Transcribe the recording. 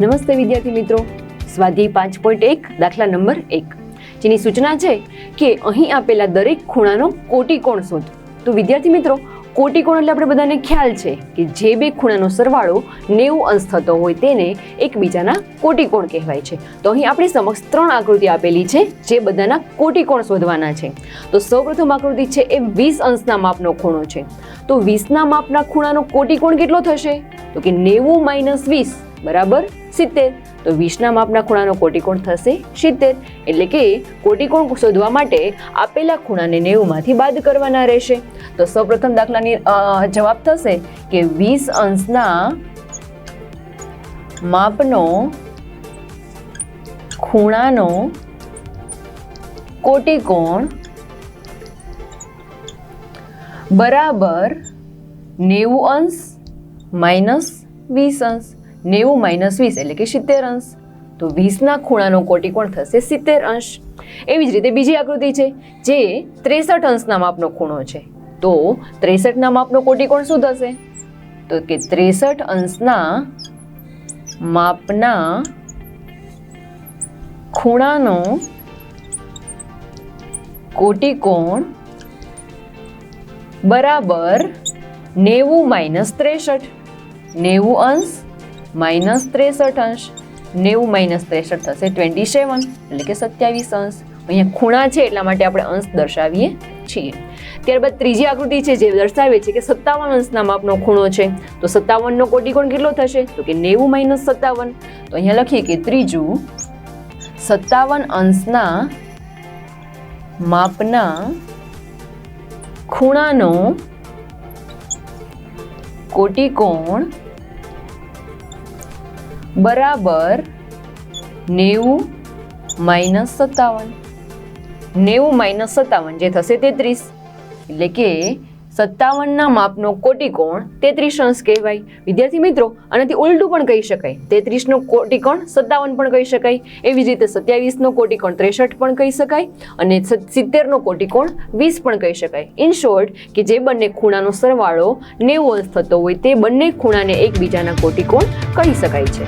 નમસ્તે વિદ્યાર્થી મિત્રો, સ્વાધ્યાય 5.1 દાખલા નંબર 1 જેની સૂચના છે કે અહીં આપેલા દરેક ખૂણાનો કોટિકોણ શોધ. તો વિદ્યાર્થી મિત્રો, કોટિકોણ એટલે આપણે બધાને ખ્યાલ છે કે જે બે ખૂણાનો સરવાળો 90 અંશ થતો હોય તેને એકબીજાના કોટિકોણ કહેવાય છે. તો અહીં આપણી સમક્ષ 3 આકૃતિ આપેલી છે જે બધાના કોટિકોણ શોધવાના છે. તો સૌપ્રથમ આકૃતિ છે એ 20 અંશના માપનો ખૂણો છે. તો 20ના માપના ખૂણાનો કોટિકોણ કેટલો થશે? તો કે 90 - 20 બરાબર 70. તો 20ના માપના ખૂણાનો કોટિકોણ થશે 70. એટલે કે કોટિકોણ શોધવા માટે આપેલા ખૂણાને 90 માંથી બાદ કરવાના રહેશે. તો સૌપ્રથમ દાખલાની જવાબ થશે કે 20 અંશના માપનો ખૂણાનો કોટિકોણ બરાબર 90 અંશ માઇનસ 20 અંશ. 90 - 20 એટલે કે 70 અંશ. તો 20ના ખૂણાનો કોટિકોણ થશે 70 અંશ. એવી જ રીતે બીજી આકૃતિ છે જે 63 અંશના માપનો ખૂણો છે. તો 63ના માપનો કોટિકોણ શું થશે? તો કે 63 અંશના માપના ખૂણાનો કોટિકોણ બરાબર 90 - 63. 90 અંશ માઇનસ 63 અંશ. 90 - 63 થશે 27 એટલે કે 27 અંશ. અહીંયા ખૂણા છે એટલા માટે આપણે અંશ દર્શાવીએ છીએ. ત્યારબાદ ત્રીજી આકૃતિ છે જે દર્શાવે છે કે 57 અંશના માપનો ખૂણો છે. તો 57નો કોટિકોણ કેટલો થશે? તો કે 90 - 57. તો અહીંયા લખીએ કે ત્રીજું 57 અંશના માપના ખૂણાનો કોટિકોણ બરાબર 90 - 57. 90 - 57 જે થશે 33. એટલે કે 57ના માપનો કોટિકોણ 33 અંશ કહેવાય. વિદ્યાર્થી મિત્રો, આનાથી ઉલટું પણ કહી શકાય. 33નો કોટિકોણ 57 પણ કહી શકાય. એવી જ રીતે 27નો કોટિકોણ 63 પણ કહી શકાય અને 70નો કોટિકોણ 20 પણ કહી શકાય. ઇન શોર્ટ કે જે બંને ખૂણાનો સરવાળો 90 અંશ થતો હોય તે બંને ખૂણાને એકબીજાના કોટિકોણ કહી શકાય છે.